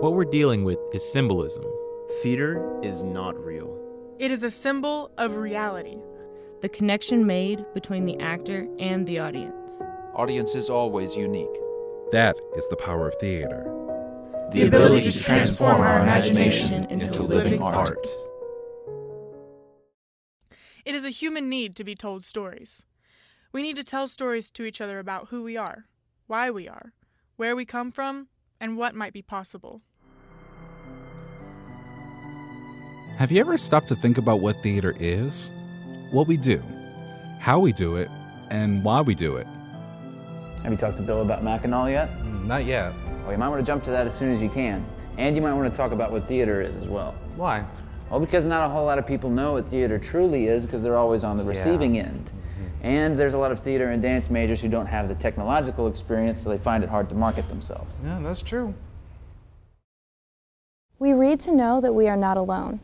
What we're dealing with is symbolism. Theater is not real. It is a symbol of reality. The connection made between the actor and the audience. Audience is always unique. That is the power of theater. The ability to transform our imagination into living art. It is a human need to be told stories. We need to tell stories to each other about who we are, why we are, where we come from, and what might be possible. Have you ever stopped to think about what theater is? What we do, how we do it, and why we do it? Have you talked to Bill about Mackinac yet? Not yet. Well, you might want to jump to that as soon as you can. And you might want to talk about what theater is as well. Why? Well, because not a whole lot of people know what theater truly is because they're always on the receiving end. And there's a lot of theater and dance majors who don't have the technological experience, so they find it hard to market themselves. Yeah, that's true. We read to know that we are not alone.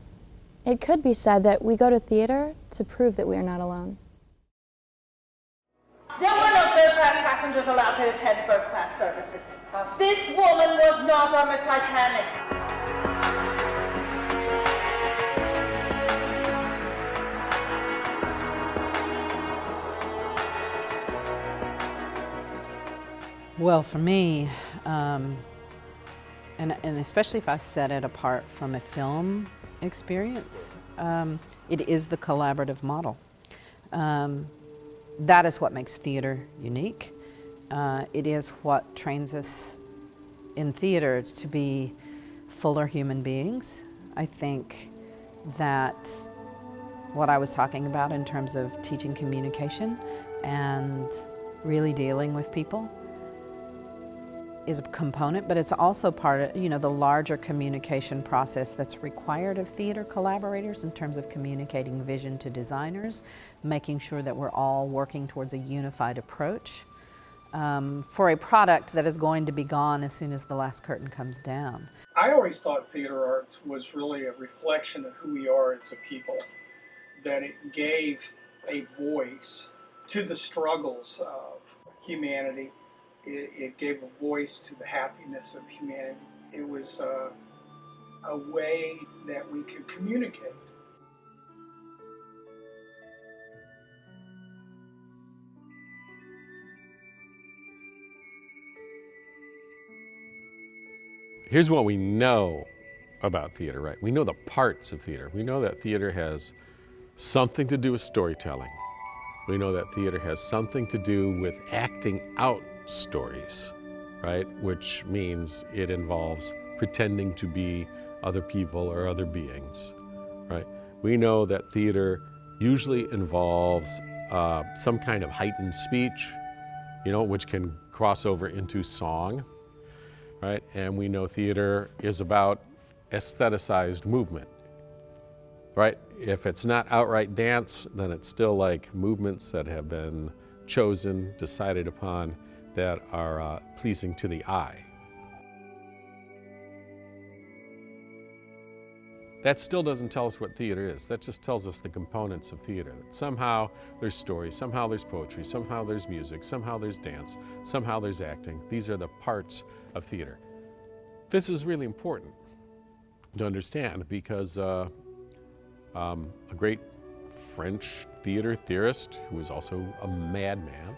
It could be said that we go to theater to prove that we are not alone. There were no third-class passengers allowed to attend first-class services. This woman was not on the Titanic. Well, for me, and especially if I set it apart from a film experience, it is the collaborative model. That is what makes theater unique. It is what trains us in theater to be fuller human beings. I think that what I was talking about in terms of teaching communication and really dealing with people is a component, but it's also part of, the larger communication process that's required of theater collaborators in terms of communicating vision to designers, making sure that we're all working towards a unified approach for a product that is going to be gone as soon as the last curtain comes down. I always thought theater arts was really a reflection of who we are as a people, that it gave a voice to the struggles of humanity. It gave a voice to the happiness of humanity. It was a way that we could communicate. Here's what we know about theater, right? We know the parts of theater. We know that theater has something to do with storytelling. We know that theater has something to do with acting out stories, right? Which means it involves pretending to be other people or other beings, right? We know that theater usually involves some kind of heightened speech, which can cross over into song, right? And we know theater is about aestheticized movement, right? If it's not outright dance, then it's still like movements that have been chosen, decided upon, that are pleasing to the eye. That still doesn't tell us what theater is. That just tells us the components of theater. That somehow there's story, somehow there's poetry, somehow there's music, somehow there's dance, somehow there's acting. These are the parts of theater. This is really important to understand because a great French theater theorist, who was also a madman,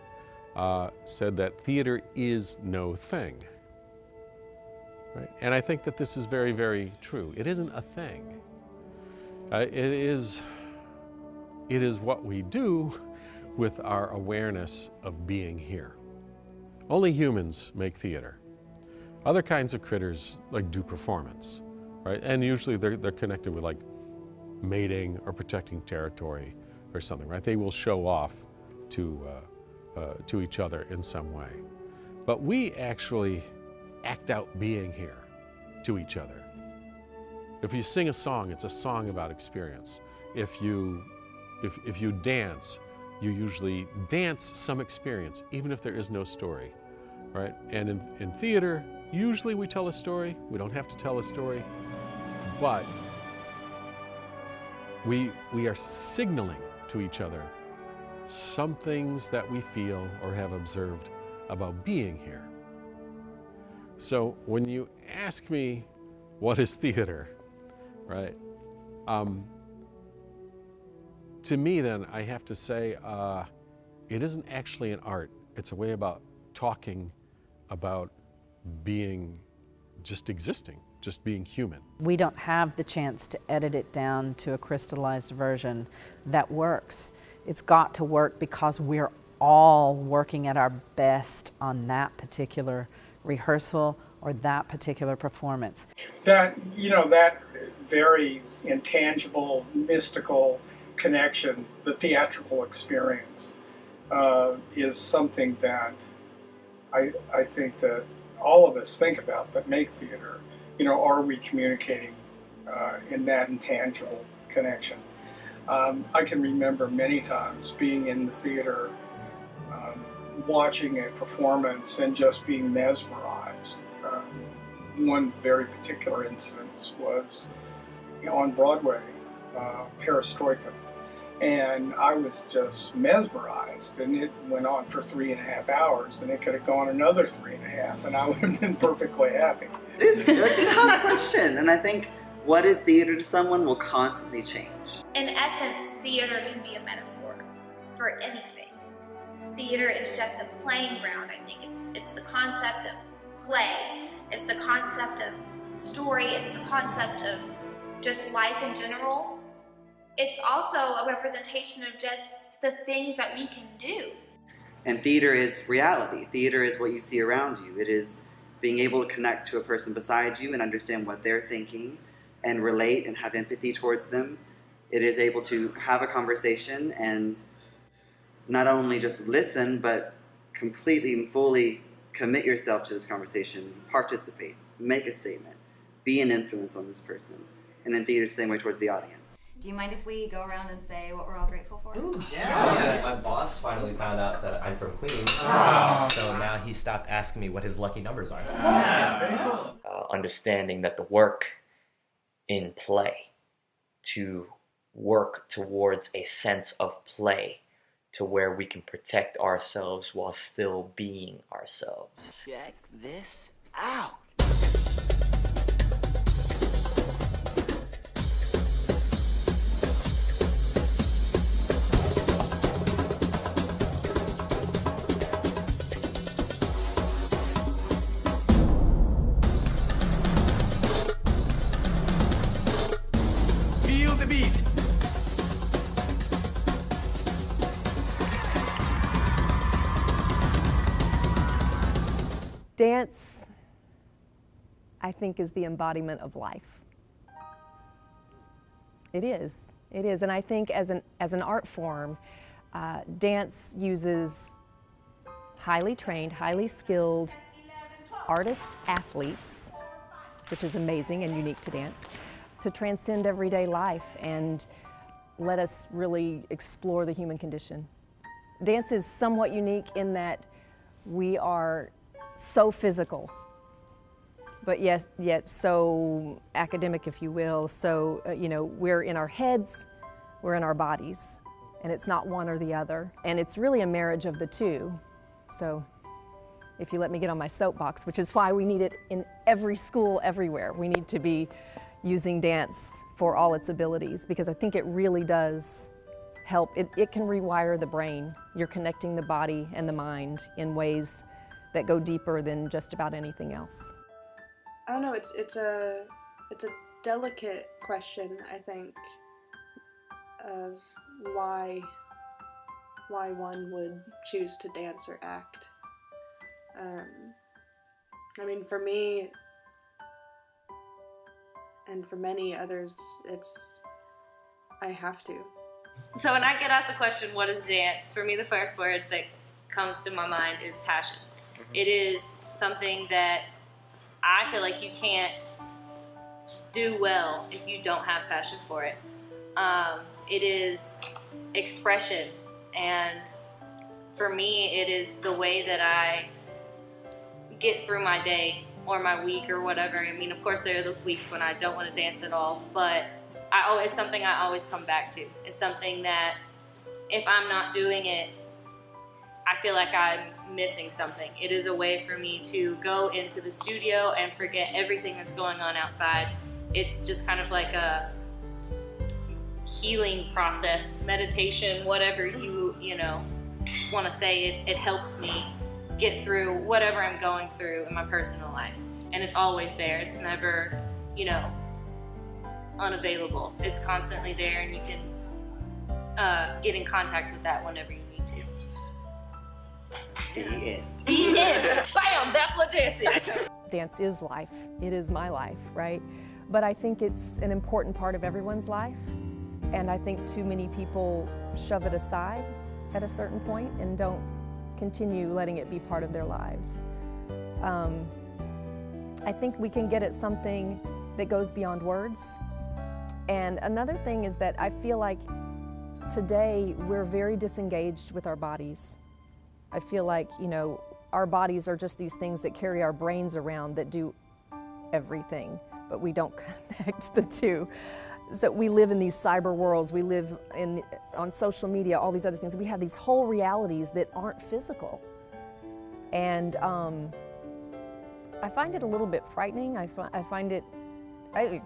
said that theater is no thing. Right? And I think that this is very, very true. It isn't a thing. It is what we do with our awareness of being here. Only humans make theater. Other kinds of critters like do performance, right? And usually they're connected with like mating or protecting territory or something, right? They will show off to each other in some way. But we actually act out being here to each other. If you sing a song, it's a song about experience. If you dance, you usually dance some experience, even if there is no story, right? And in theater, usually we tell a story. We don't have to tell a story, but we are signaling to each other some things that we feel or have observed about being here. So when you ask me, what is theater, right? To me then, I have to say, it isn't actually an art. It's a way about talking about being, just existing, just being human. We don't have the chance to edit it down to a crystallized version that works. It's got to work because we're all working at our best on that particular rehearsal or that particular performance. That, that very intangible, mystical connection, the theatrical experience, is something that I think that all of us think about that make theater. Are we communicating in that intangible connection? I can remember many times being in the theater, watching a performance and just being mesmerized. One very particular instance was on Broadway, Perestroika, and I was just mesmerized, and it went on for 3.5 hours, and it could have gone another 3.5, and I would have been perfectly happy. That's a tough question, and I think what is theater to someone will constantly change. In essence, theater can be a metaphor for anything. Theater is just a playing ground. I think it's the concept of play. It's the concept of story. It's the concept of just life in general. It's also a representation of just the things that we can do. And theater is reality. Theater is what you see around you. It is being able to connect to a person beside you and understand what they're thinking and relate and have empathy towards them. It is able to have a conversation and not only just listen, but completely and fully commit yourself to this conversation, participate, make a statement, be an influence on this person. And then theater the same way towards the audience. Do you mind if we go around and say what we're all grateful for? Ooh, yeah. My boss finally found out that I'm from Queens, so now he stopped asking me what his lucky numbers are. Understanding that the work in play, to work towards a sense of play, to where we can protect ourselves while still being ourselves. Check this out. Feel the beat. Dance, I think, is the embodiment of life. It is. It is. And I think as an art form, dance uses highly trained, highly skilled artist athletes, which is amazing and unique to dance, to transcend everyday life and let us really explore the human condition. Dance is somewhat unique in that we are so physical, but yet so academic, if you will. So, we're in our heads, we're in our bodies, and it's not one or the other. And it's really a marriage of the two. So, if you let me get on my soapbox, which is why we need it in every school, everywhere. We need to be using dance for all its abilities, because I think it really does help. It can rewire the brain. You're connecting the body and the mind in ways that go deeper than just about anything else. I don't know, it's a delicate question, I think. of why one would choose to dance or act. I mean, for me, and for many others, I have to. So when I get asked the question, what is dance? For me, the first word that comes to my mind is passion. It is something that I feel like you can't do well if you don't have passion for it. It is expression, and for me, it is the way that I get through my day or my week or whatever. I mean, of course, there are those weeks when I don't want to dance at all, but it's something I always come back to. It's something that if I'm not doing it, I feel like I'm missing something. It is a way for me to go into the studio and forget everything that's going on outside. It's just kind of like a healing process, meditation, whatever you want to say. It helps me get through whatever I'm going through in my personal life. And it's always there. It's never, unavailable. It's constantly there, and you can get in contact with that whenever you need to. The end. The end. Bam! That's what dance is. Dance is life. It is my life, right? But I think it's an important part of everyone's life, and I think too many people shove it aside at a certain point and don't continue letting it be part of their lives. I think we can get at something that goes beyond words. And another thing is that I feel like today we're very disengaged with our bodies. I feel like, our bodies are just these things that carry our brains around that do everything, but we don't connect the two. So we live in these cyber worlds, we live on social media, all these other things. We have these whole realities that aren't physical. And I find it a little bit frightening. I find it,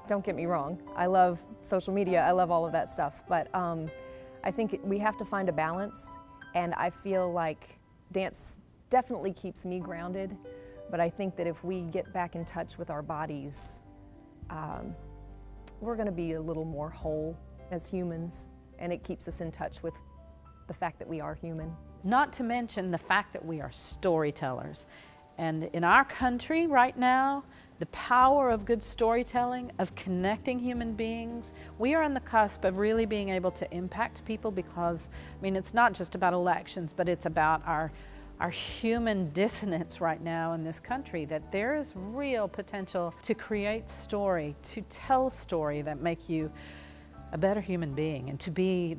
don't get me wrong, I love social media, I love all of that stuff, but I think we have to find a balance, and I feel like dance definitely keeps me grounded, but I think that if we get back in touch with our bodies, we're going to be a little more whole as humans, and it keeps us in touch with the fact that we are human. Not to mention the fact that we are storytellers. And in our country right now, the power of good storytelling, of connecting human beings, we are on the cusp of really being able to impact people, because, it's not just about elections, but it's about our human dissonance right now in this country, that there is real potential to create story, to tell story that make you a better human being, and to be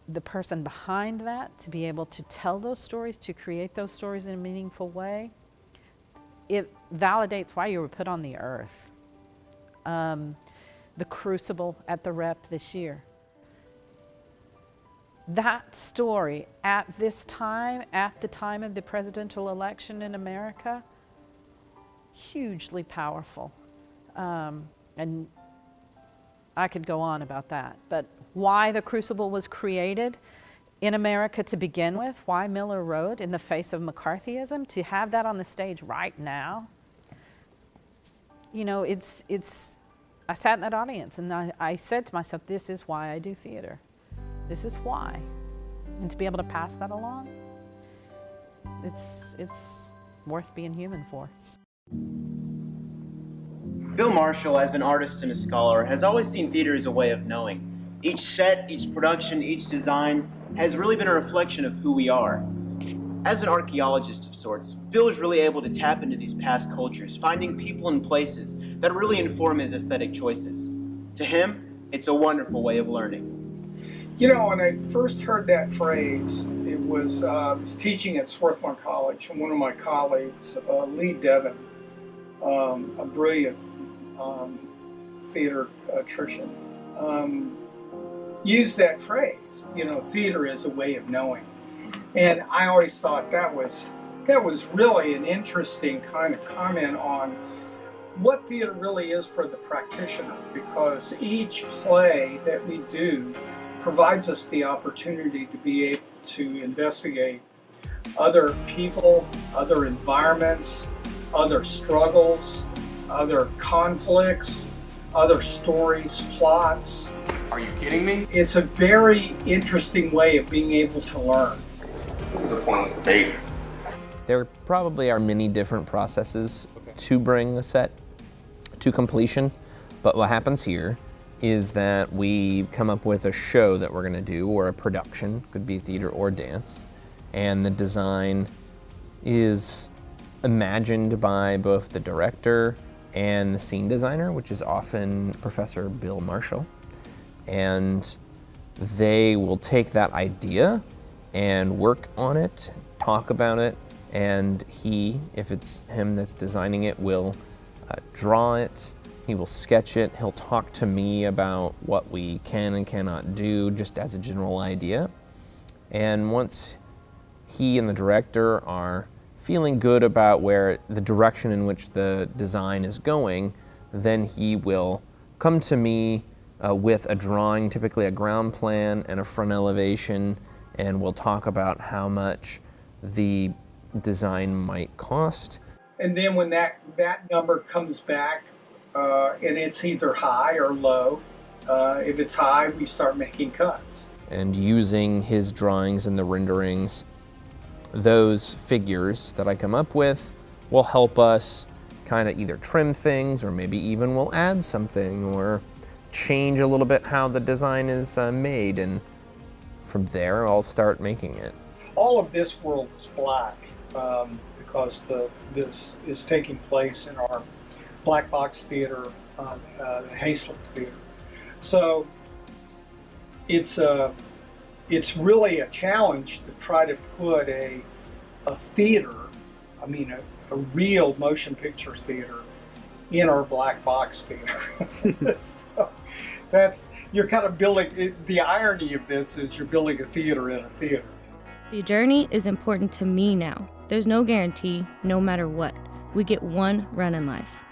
the person behind that, to be able to tell those stories, to create those stories in a meaningful way. It validates why you were put on the earth. The Crucible at the Rep this year. That story at this time, at the time of the presidential election in America, hugely powerful. And I could go on about that. But why the Crucible was created in America to begin with, why Miller Road in the face of McCarthyism, to have that on the stage right now, I sat in that audience and I said to myself, this is why I do theater. This is why. And to be able to pass that along, it's worth being human for. Bill Marshall, as an artist and a scholar, has always seen theater as a way of knowing. Each set, each production, each design has really been a reflection of who we are. As an archaeologist of sorts, Bill is really able to tap into these past cultures, finding people and places that really inform his aesthetic choices. To him, it's a wonderful way of learning. When I first heard that phrase, I was teaching at Swarthmore College, and one of my colleagues, Lee Devon, a brilliant theatrician, used that phrase, theater is a way of knowing. And I always thought that was really an interesting kind of comment on what theater really is for the practitioner, because each play that we do provides us the opportunity to be able to investigate other people, other environments, other struggles, other conflicts, other stories, plots, Are you kidding me? It's a very interesting way of being able to learn. This is a pointless debate. There probably are many different processes to bring the set to completion, but what happens here is that we come up with a show that we're going to do, or a production, could be theater or dance, and the design is imagined by both the director and the scene designer, which is often Professor Bill Marshall, and they will take that idea and work on it, talk about it, and he, if it's him that's designing it, will draw it, he will sketch it, he'll talk to me about what we can and cannot do, just as a general idea. And once he and the director are feeling good about where the direction in which the design is going, then he will come to me with a drawing, typically a ground plan and a front elevation, and we'll talk about how much the design might cost. And then when that number comes back, and it's either high or low, if it's high, we start making cuts. And using his drawings and the renderings, those figures that I come up with will help us kind of either trim things, or maybe even we'll add something or change a little bit how the design is made, and from there I'll start making it. All of this world is black because this is taking place in our Black Box Theater, Hayslip Theater. So it's really a challenge to try to put a theater, I mean a real motion picture theater, in our Black Box Theater. So you're kind of building, the irony of this is you're building a theater in a theater. The journey is important to me now. There's no guarantee, no matter what. We get one run in life.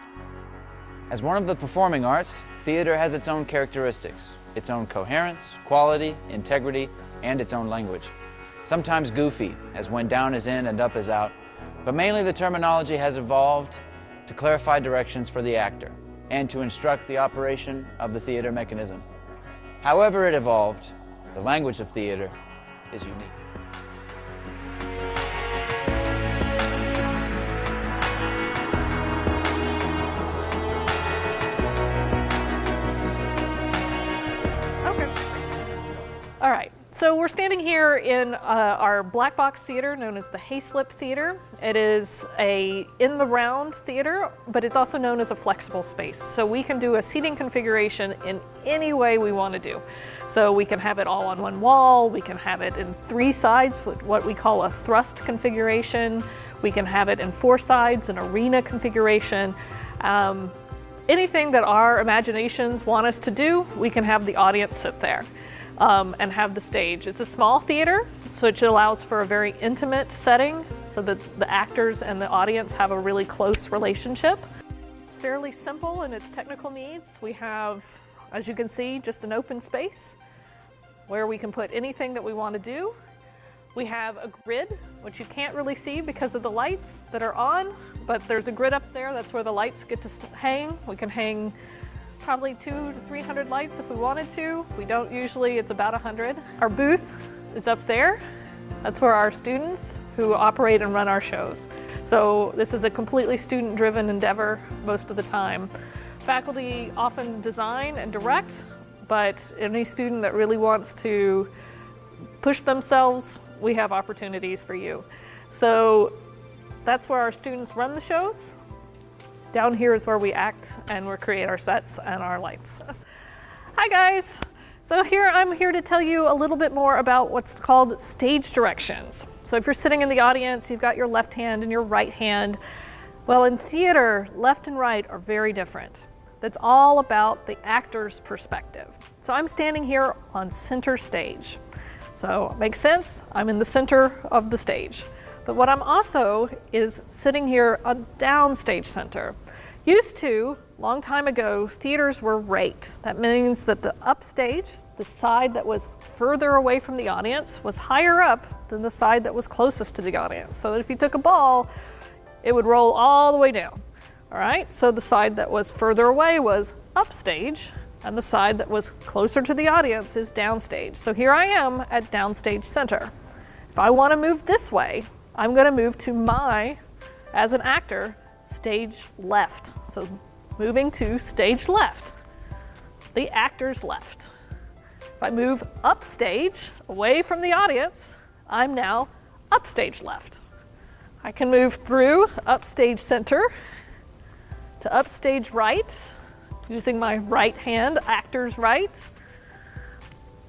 As one of the performing arts, theater has its own characteristics, its own coherence, quality, integrity, and its own language. Sometimes goofy, as when down is in and up is out, but mainly the terminology has evolved to clarify directions for the actor and to instruct the operation of the theater mechanism. However it evolved, the language of theater is unique. All right, so we're standing here in our Black Box Theater, known as the Hayslip Theater. It is a in-the-round theater, but it's also known as a flexible space. So we can do a seating configuration in any way we want to do. So we can have it all on one wall, we can have it in 3 sides, what we call a thrust configuration. We can have it in 4 sides, an arena configuration. Anything that our imaginations want us to do, we can have the audience sit there. And have the stage. It's a small theater, so it allows for a very intimate setting so that the actors and the audience have a really close relationship. It's fairly simple in its technical needs. We have, as you can see, just an open space where we can put anything that we want to do. We have a grid, which you can't really see because of the lights that are on, but there's a grid up there. That's where the lights get to hang. We can hang probably 200 to 300 lights if we wanted to. We don't usually, it's about 100. Our booth is up there. That's where our students who operate and run our shows. So this is a completely student-driven endeavor most of the time. Faculty often design and direct, but any student that really wants to push themselves, we have opportunities for you. So that's where our students run the shows. Down here is where we act and we create our sets and our lights. Hi guys! So I'm here to tell you a little bit more about what's called stage directions. So if you're sitting in the audience, you've got your left hand and your right hand. Well, in theater, left and right are very different. That's all about the actor's perspective. So I'm standing here on center stage. So makes sense, I'm in the center of the stage. But what I'm also is sitting here on downstage center. Used to, long time ago, theaters were raked. That means that the upstage, the side that was further away from the audience, was higher up than the side that was closest to the audience. So that if you took a ball, it would roll all the way down. All right, so the side that was further away was upstage, and the side that was closer to the audience is downstage. So here I am at downstage center. If I want to move this way, I'm going to move to my, as an actor, stage left. So moving to stage left, the actor's left. If I move upstage, away from the audience, I'm now upstage left. I can move through upstage center to upstage right, using my right hand, actor's right,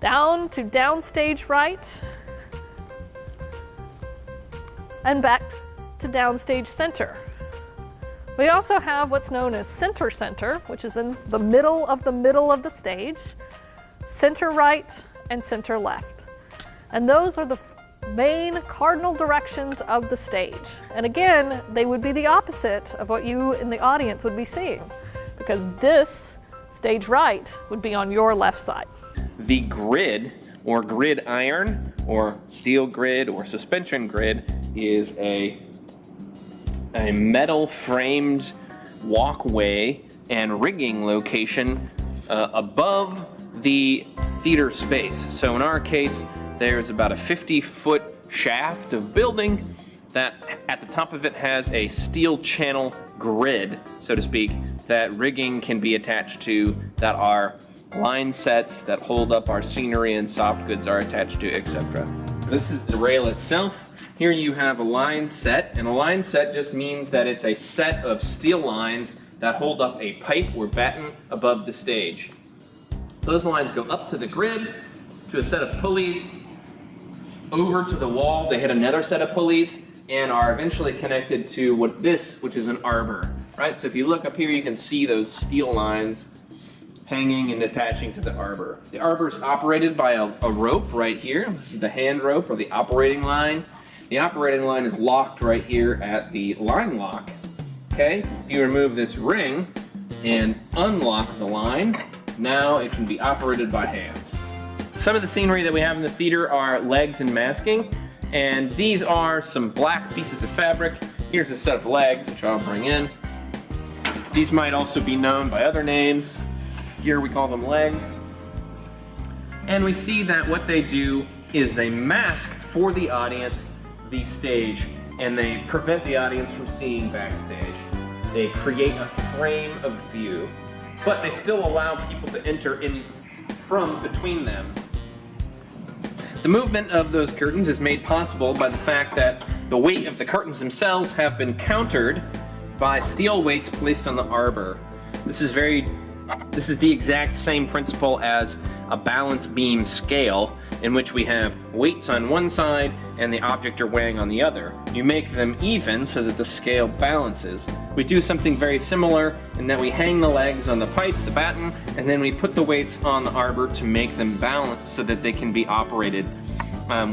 down to downstage right, and back to downstage center. We also have what's known as center center, which is in the middle of the stage, center right and center left. And those are the main cardinal directions of the stage. And again, they would be the opposite of what you in the audience would be seeing, because this stage right would be on your left side. The grid, or gridiron, or steel grid, or suspension grid, is a metal framed walkway and rigging location above the theater space. So in our case, there's about a 50-foot shaft of building that at the top of it has a steel channel grid, so to speak, that rigging can be attached to, that our line sets that hold up our scenery and soft goods are attached to, etc. This is the rail itself. Here you have a line set, and a line set just means that it's a set of steel lines that hold up a pipe or batten above the stage. Those lines go up to the grid, to a set of pulleys, over to the wall, they hit another set of pulleys, and are eventually connected to which is an arbor, right? So if you look up here, you can see those steel lines hanging and attaching to the arbor. The arbor is operated by a rope right here. This is the hand rope, or the operating line. The operating line is locked right here at the line lock, okay? If you remove this ring and unlock the line, now it can be operated by hand. Some of the scenery that we have in the theater are legs and masking, and these are some black pieces of fabric. Here's a set of legs, which I'll bring in. These might also be known by other names. Here we call them legs. And we see that what they do is they mask for the audience the stage, and they prevent the audience from seeing backstage. They create a frame of view, but they still allow people to enter in from between them. The movement of those curtains is made possible by the fact that the weight of the curtains themselves have been countered by steel weights placed on the arbor. This is the exact same principle as a balance beam scale, in which we have weights on one side and the object you're weighing on the other. You make them even so that the scale balances. We do something very similar in that we hang the legs on the pipe, the batten, and then we put the weights on the arbor to make them balance so that they can be operated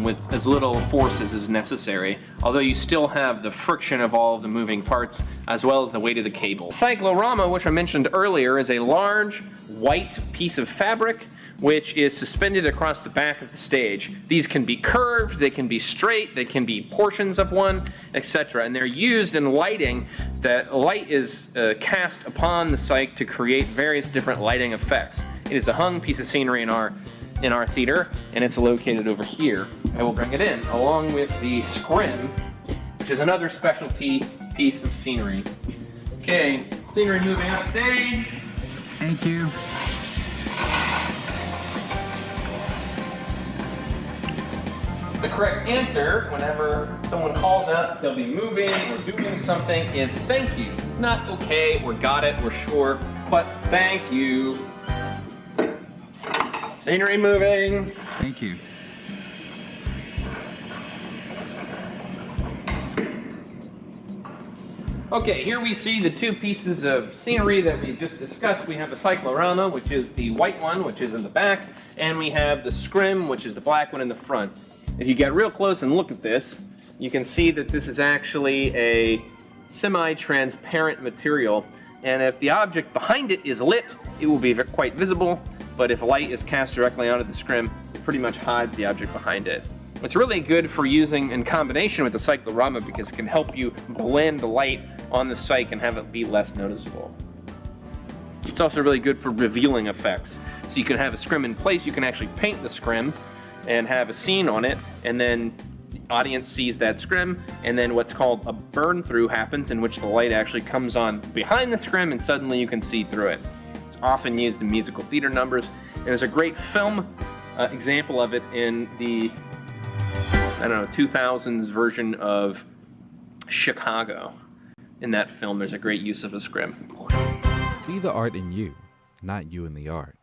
with as little force as is necessary, although you still have the friction of all of the moving parts as well as the weight of the cable. Cyclorama, which I mentioned earlier, is a large white piece of fabric which is suspended across the back of the stage. These can be curved, they can be straight, they can be portions of one, etc. And they're used in lighting. That light is cast upon the cyc to create various different lighting effects. It is a hung piece of scenery in our theater, and it's located over here. I will bring it in, along with the scrim, which is another specialty piece of scenery. Okay, scenery moving up stage. Thank you. The correct answer, whenever someone calls out they'll be moving or doing something, is thank you. Not okay, or got it, or sure, but thank you. Scenery moving. Thank you. Okay, here we see the two pieces of scenery that we just discussed. We have the cyclorama, which is the white one, which is in the back, and we have the scrim, which is the black one in the front. If you get real close and look at this, you can see that this is actually a semi-transparent material, and if the object behind it is lit, it will be quite visible, but if light is cast directly onto the scrim, it pretty much hides the object behind it. It's really good for using in combination with the cyclorama because it can help you blend the light on the cyc and have it be less noticeable. It's also really good for revealing effects. So you can have a scrim in place, you can actually paint the scrim and have a scene on it, and then the audience sees that scrim, and then what's called a burn through happens, in which the light actually comes on behind the scrim and suddenly you can see through it. It's often used in musical theater numbers, and there's a great film example of it in the, 2000s version of Chicago. In that film, there's a great use of a scrim. See the art in you, not you in the art.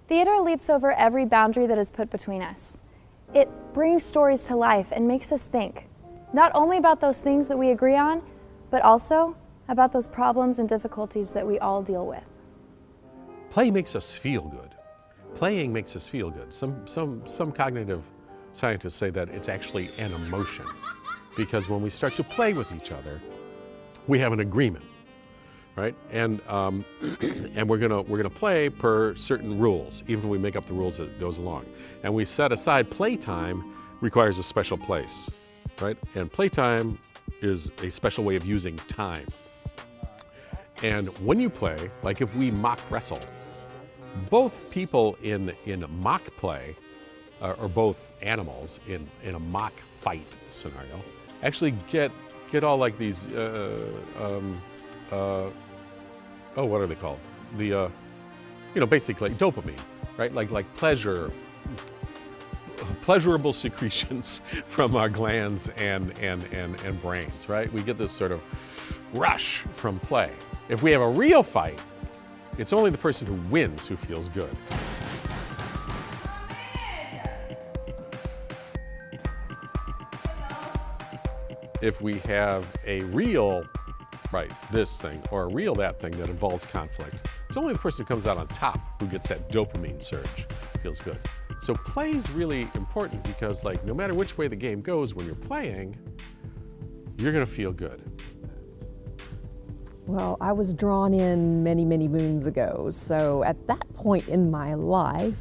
Theater leaps over every boundary that is put between us. It brings stories to life and makes us think, not only about those things that we agree on, but also about those problems and difficulties that we all deal with. Play makes us feel good. Playing makes us feel good. Some cognitive scientists say that it's actually an emotion, because when we start to play with each other, we have an agreement, right? And and we're gonna play per certain rules, even when we make up the rules that goes along. And we set aside playtime requires a special place, right? And playtime is a special way of using time. And when you play, like if we mock wrestle, both people in mock play, or both animals in a mock fight scenario, actually get all like these, what are they called? The, basically dopamine, right? Like pleasurable secretions from our glands and brains, right? We get this sort of rush from play. If we have a real fight, it's only the person who wins who feels good. If we have a real, this thing, or a real that thing that involves conflict, it's only the person who comes out on top who gets that dopamine surge, feels good. So play is really important because no matter which way the game goes when you're playing, you're gonna feel good. Well, I was drawn in many, many moons ago, so at that point in my life,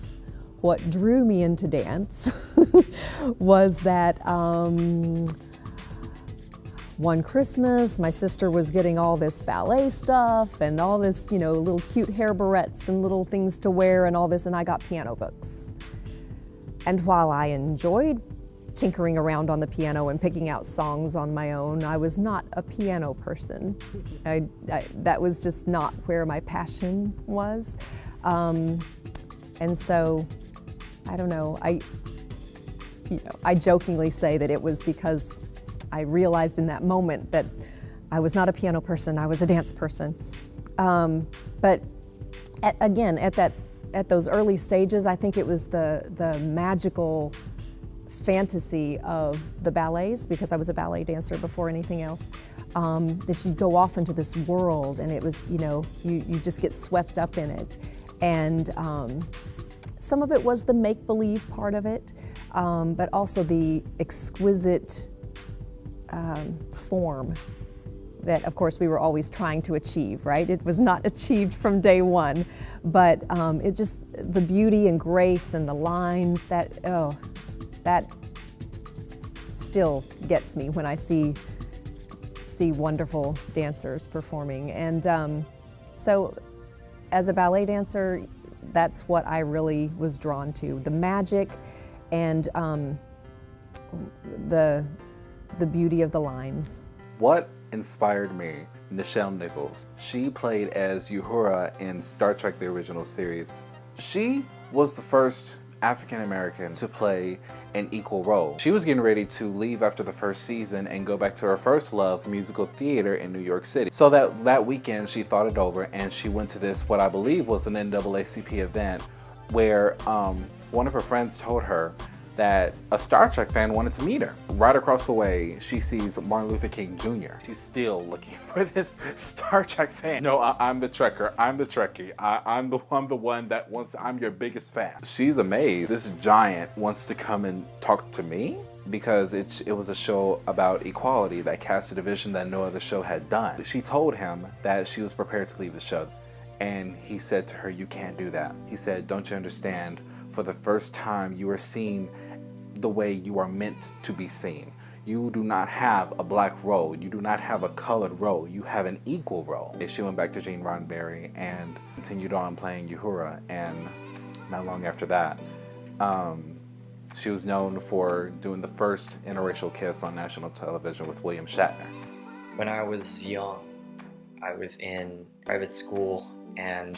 what drew me into dance was that one Christmas, my sister was getting all this ballet stuff and all this, little cute hair barrettes and little things to wear and all this, and I got piano books. And while I enjoyed tinkering around on the piano and picking out songs on my own, I was not a piano person. That was just not where my passion was. And so, I don't know, I jokingly say that it was because I realized in that moment that I was not a piano person, I was a dance person. But at those early stages, I think it was the magical fantasy of the ballets, because I was a ballet dancer before anything else, that you go off into this world and it was, you just get swept up in it. And some of it was the make-believe part of it, but also the exquisite form that, of course, we were always trying to achieve, right? It was not achieved from day one, but it just, the beauty and grace and the lines, that still gets me when I see wonderful dancers performing. And so as a ballet dancer, that's what I really was drawn to, the magic and the beauty of the lines. What inspired me? Nichelle Nichols. She played as Uhura in Star Trek: The Original Series. She was the first African-American to play an equal role. She was getting ready to leave after the first season and go back to her first love, musical theater in New York City. So that weekend she thought it over and she went to this, what I believe was an NAACP event, where one of her friends told her that a Star Trek fan wanted to meet her. Right across the way, she sees Martin Luther King Jr. She's still looking for this Star Trek fan. No, I'm the Trekker. I'm the Trekkie. I'm the one that wants. I'm your biggest fan. She's amazed. This giant wants to come and talk to me because it was a show about equality that cast a division that no other show had done. She told him that she was prepared to leave the show, and he said to her, "You can't do that." He said, "Don't you understand? For the first time, you are seen the way you are meant to be seen. You do not have a black role. You do not have a colored role. You have an equal role. She went back to Gene Roddenberry and continued on playing Uhura, and not long after that, she was known for doing the first interracial kiss on national television with William Shatner. When I was young, I was in private school, and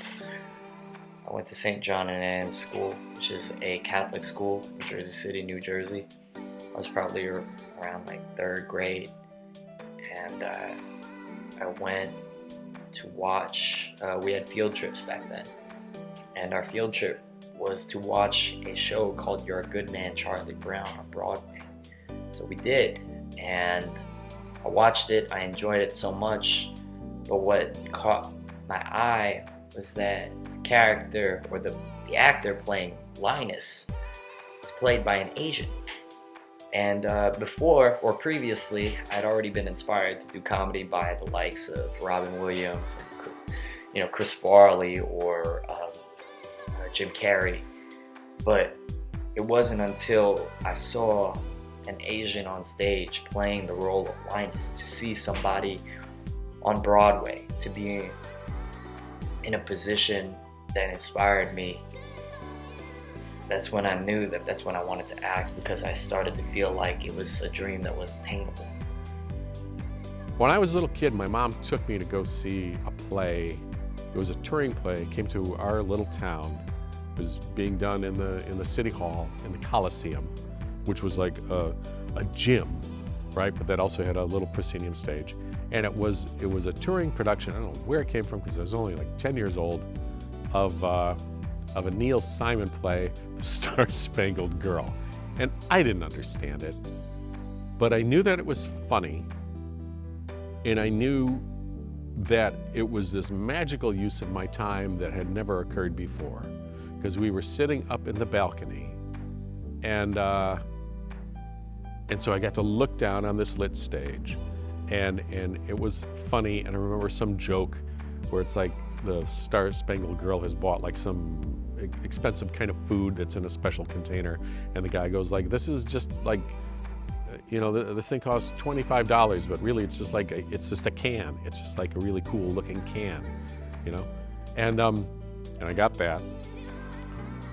I went to St. John and Anne's School, which is a Catholic school in Jersey City, New Jersey. I was probably around like 3rd grade, and I went to watch, we had field trips back then, and our field trip was to watch a show called You're a Good Man, Charlie Brown on Broadway. So we did, and I watched it, I enjoyed it so much, but what caught my eye was that the character, or the actor playing Linus, was played by an Asian. And before, or previously, I'd already been inspired to do comedy by the likes of Robin Williams, and, Chris Farley, or Jim Carrey. But it wasn't until I saw an Asian on stage playing the role of Linus, to see somebody on Broadway, to be in a position that inspired me. That's when I knew that that's when I wanted to act, because I started to feel like it was a dream that was attainable. When I was a little kid, my mom took me to go see a play. It was a touring play. It came to our little town. It was being done in the city hall, in the Coliseum, which was like a gym, right? But that also had a little proscenium stage. And it was a touring production. I don't know where it came from, because I was only like 10 years old, of a Neil Simon play, Star Spangled Girl. And I didn't understand it, but I knew that it was funny, and I knew that it was this magical use of my time that had never occurred before, because we were sitting up in the balcony, and so I got to look down on this lit stage, and it was funny. And I remember some joke where it's like the Star Spangled Girl has bought like some expensive kind of food that's in a special container, and the guy goes like, "This is just like, this thing costs $25, but really it's just a can. It's just like a really cool looking can, And I got that.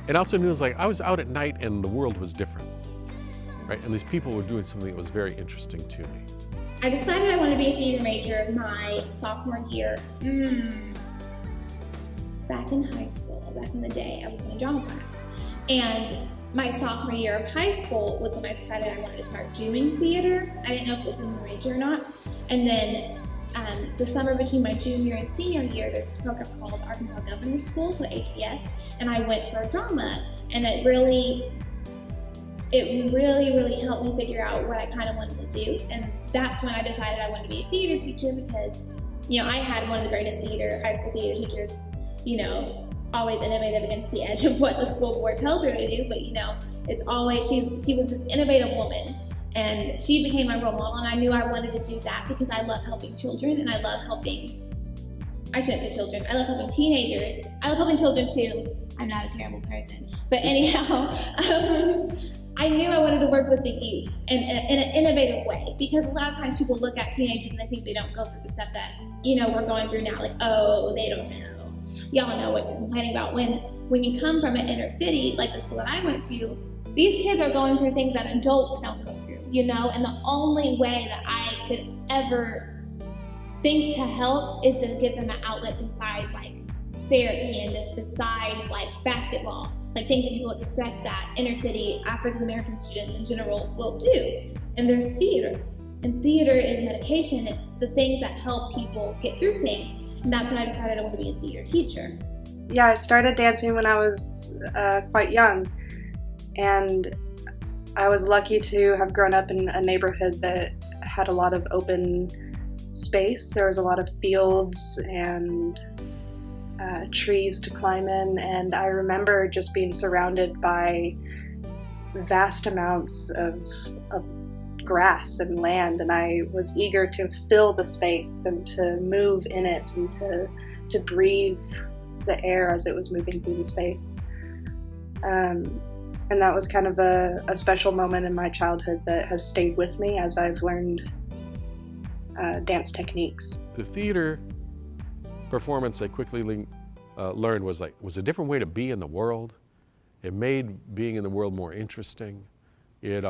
And also knew it was like I was out at night and the world was different, right? And these people were doing something that was very interesting to me. I decided I wanted to be a theater major my sophomore year. Back in high school, back in the day, I was in a drama class. And my sophomore year of high school was when I decided I wanted to start doing theater. I didn't know if it was in the major or not. And then the summer between my junior and senior year, there's this program called Arkansas Governor's School, so ATS, and I went for drama. And it really helped me figure out what I kind of wanted to do. And that's when I decided I wanted to be a theater teacher, because, I had one of the greatest high school theater teachers, always innovative against the edge of what the school board tells her to do, but it's always, she was this innovative woman, and she became my role model, and I knew I wanted to do that because I love helping children, and I love helping, I shouldn't say children, I love helping teenagers. I love helping children too. I'm not a terrible person, but anyhow, I knew I wanted to work with the youth in an innovative way, because a lot of times people look at teenagers and they think they don't go through the stuff that, we're going through now, like, oh, they don't know. Y'all know what you're complaining about. When you come from an inner city, like the school that I went to, these kids are going through things that adults don't go through, and the only way that I could ever think to help is to give them an outlet besides like therapy and besides like basketball, like things that people expect that inner city African American students in general will do. And there's theater, and theater is medication. It's the things that help people get through things. And that's when I decided I wanted to be a theater teacher. Yeah, I started dancing when I was quite young, and I was lucky to have grown up in a neighborhood that had a lot of open space. There was a lot of fields and trees to climb in, and I remember just being surrounded by vast amounts of grass and land, and I was eager to fill the space and to move in it and to breathe the air as it was moving through the space. And And that was kind of a special moment in my childhood that has stayed with me as I've learned dance techniques. The theater performance I quickly learned was a different way to be in the world. It made being in the world more interesting. It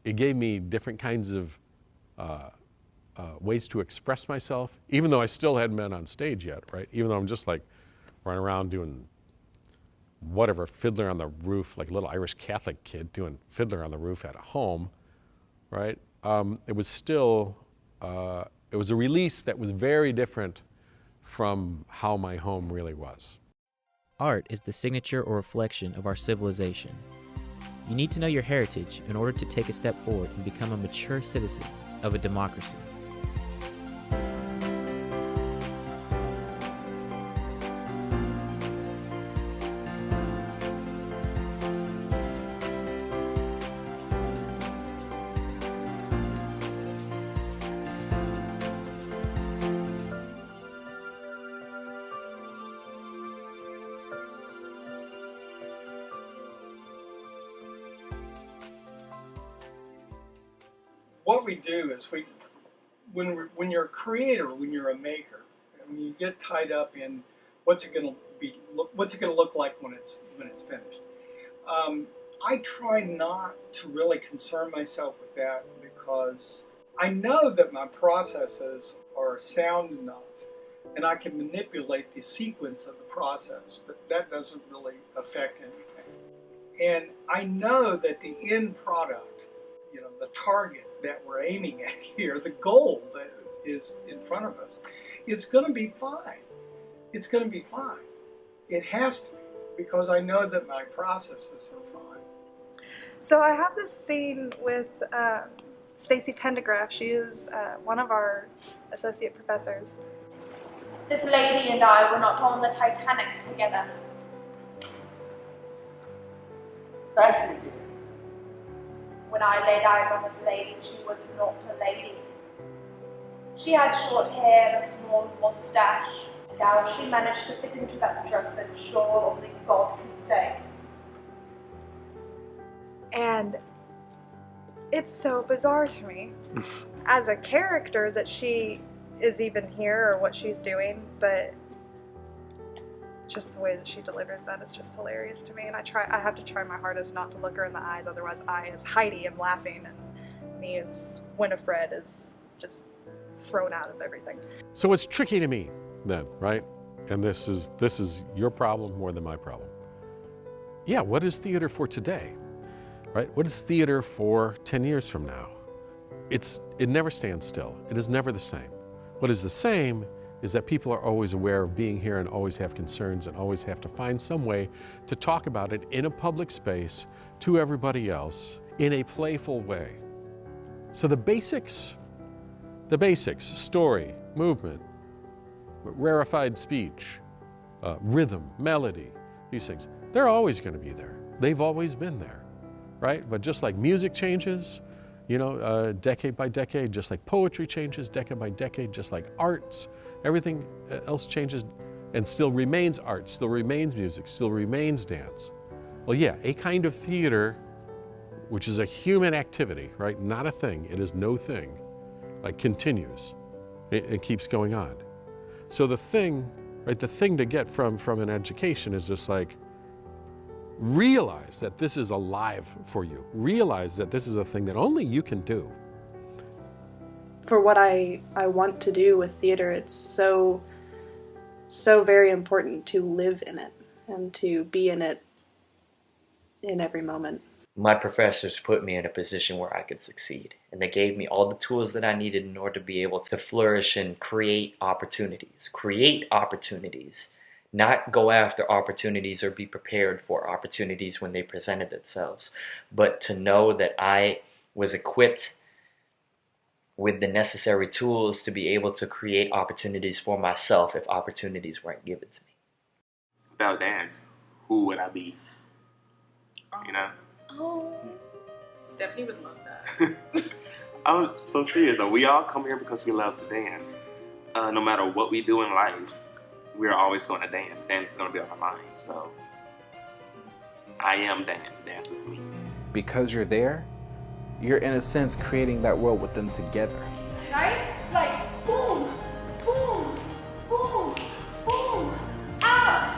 gave me different kinds of ways to express myself, even though I still hadn't been on stage yet, right? Even though I'm just like running around doing whatever, Fiddler on the Roof, like a little Irish Catholic kid doing Fiddler on the Roof at home, right? It was still, it was a release that was very different from how my home really was. Art is the signature or reflection of our civilization. You need to know your heritage in order to take a step forward and become a mature citizen of a democracy. What we do is when you're a creator, when you're a maker, I mean, you get tied up in what's it going to look like when it's finished. I try not to really concern myself with that because I know that my processes are sound enough and I can manipulate the sequence of the process, but that doesn't really affect anything. And I know that the end product, you know, the target that we're aiming at here, the goal that is in front of us, is going to be fine. It's going to be fine. It has to be, because I know that my processes are fine. So I have this scene with Stacy Pendergraft. She is one of our associate professors. This lady and I were not on the Titanic together. Thank you. When I laid eyes on this lady, she was not a lady. She had short hair and a small mustache, and how she managed to fit into that dress and shawl only God can say. And it's so bizarre to me as a character that she is even here or what she's doing, but just the way that she delivers that is just hilarious to me. And I have to try my hardest not to look her in the eyes, otherwise I as Heidi am laughing and me as Winifred is just thrown out of everything. So it's tricky to me then, right? And this is your problem more than my problem. Yeah, what is theater for today? Right? What is theater for 10 years from now? It never stands still. It is never the same. What is the same is that people are always aware of being here and always have concerns and always have to find some way to talk about it in a public space to everybody else in a playful way. So the basics, story, movement, rarefied speech, rhythm, melody, these things, they're always going to be there. They've always been there, right? But just like music changes, you know, decade by decade, just like poetry changes decade by decade, just like arts, everything else changes and still remains art, still remains music, still remains dance. Well, yeah, a kind of theater, which is a human activity, right? Not a thing, it is no thing, like continues. It keeps going on. So the thing, right, the thing to get from an education is just like, realize that this is alive for you. Realize that this is a thing that only you can do. For what I want to do with theater, it's so very important to live in it and to be in it in every moment. My professors put me in a position where I could succeed, and they gave me all the tools that I needed in order to be able to flourish and create opportunities. Create opportunities, not go after opportunities or be prepared for opportunities when they presented themselves, but to know that I was equipped with the necessary tools to be able to create opportunities for myself if opportunities weren't given to me. Without dance, who would I be? You know? Oh, Stephanie would love that. I'm so serious though. We all come here because we love to dance. No matter what we do in life, we're always going to dance. Dance is going to be on our mind. So I am dance. Dance is me. Because you're there, you're in a sense creating that world with them together. Right? Like, boom, boom, boom, boom, up,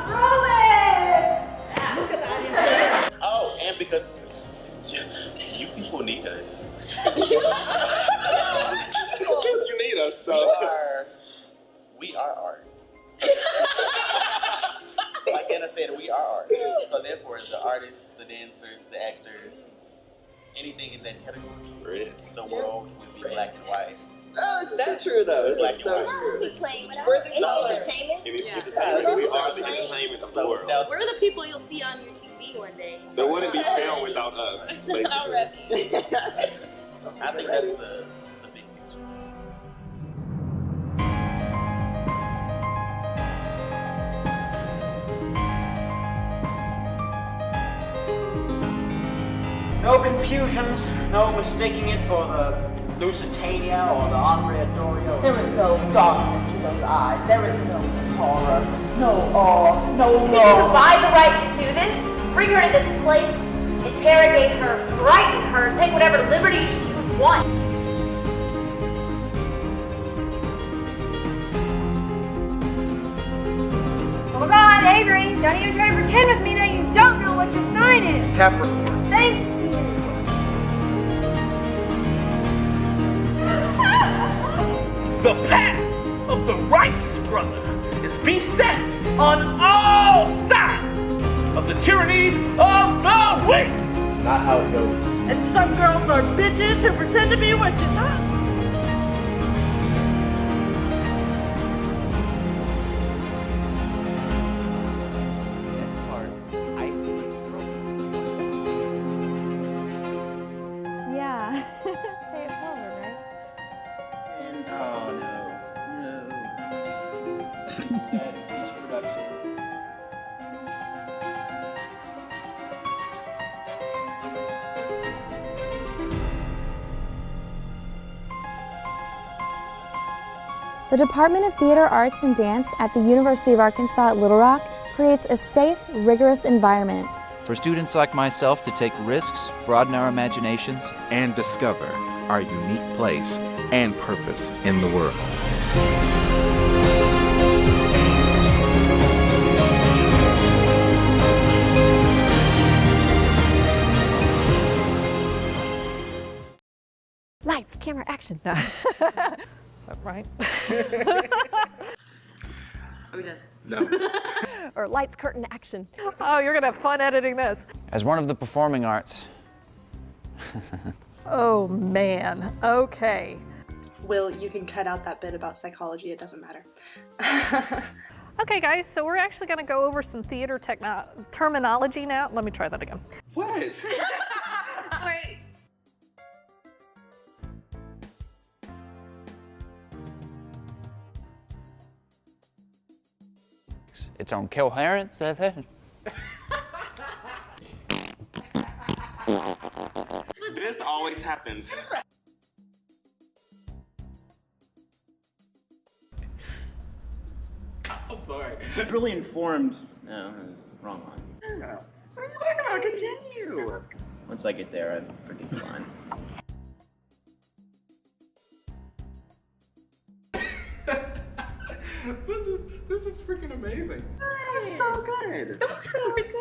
roll it! Look at that. Oh, and because you people need us. You need us, so. We are art. Like Anna said, we are art. So therefore, the artists, the dancers, the actors, anything in that category, the world would be black and white. Oh, this is so true, though. Black It's and so white. true. We're playing with We're us. the It's color. entertainment. We are the entertainment of the world. We're the people you'll see on your TV one day. There wouldn't be film without us. Basically. I think that's the big picture. No confusions, no mistaking it for the Lusitania or the Andre Dorio. There is no darkness to those eyes. There is no horror, no awe, no love. If you could buy the right to do this, bring her to this place, interrogate her, frighten her, take whatever liberties you want. Hold on, Avery. Don't even try to pretend with me that you don't know what your sign is. Capricorn. Thank you. The path of the righteous brother is beset on all sides of the tyranny of the weak. Not how it goes. And some girls are bitches who pretend to be witches, huh? Next part, Isis. Yeah. Hey, it's Wofford, right? And, oh no. Sad each production. The Department of Theater Arts and Dance at the University of Arkansas at Little Rock creates a safe, rigorous environment For students like myself to take risks, broaden our imaginations, and discover our unique place and purpose in the world. Lights, camera, action. No. Is that right? Are we done? No. Or lights, curtain, action. Oh, you're gonna have fun editing this. as one of the performing arts. Oh man, okay. Will, you can cut out that bit about psychology, it doesn't matter. Okay guys, so we're actually gonna go over some theater terminology now. Let me try that again. What? Wait. Its own coherence. This always happens. I'm sorry. Really informed. No, that's the wrong one. What are you talking about? Continue. Once I get there, I forget the line. This is freaking amazing. That was so good. That was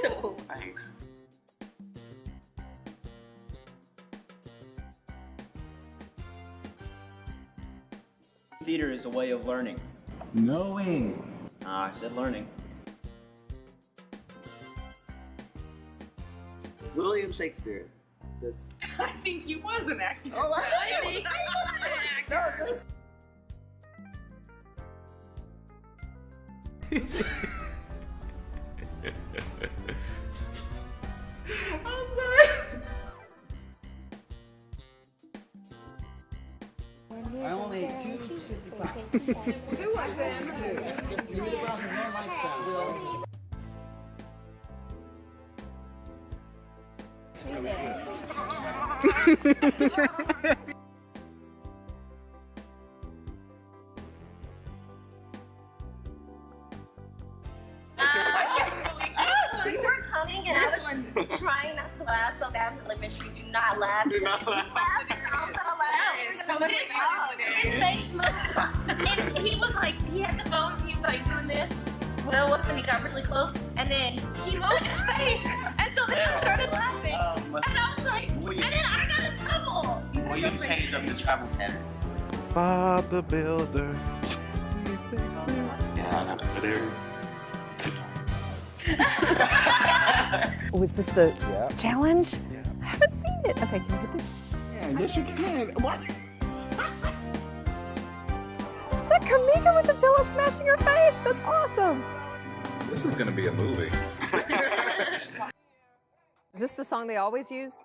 so good. Thanks. Theater is a way of learning. Knowing. I said learning. William Shakespeare. This. I think he was an actor. Oh, I think I only ate 2 Tootsie Pops. Who like them too? Give me the brown because no one likes brown. Will. We were laughing, and I was trying not to laugh so bad. I was like, make sure you do not laugh. Do not laugh. I'm gonna laugh. His face moved. And he was like, he had the phone, he was like doing this. Well, and he got really close, and then he moved his face, and so then I started laughing. And I was like, and then I got in trouble. Will you change up the travel pattern? Bob the Builder. Yeah, there. Was this the challenge? I haven't seen it. Okay, can you hit this? Yeah, yes you can. What? Is that Kamika with the pillow smashing her face? That's awesome. This is gonna be a movie. Is this the song they always use?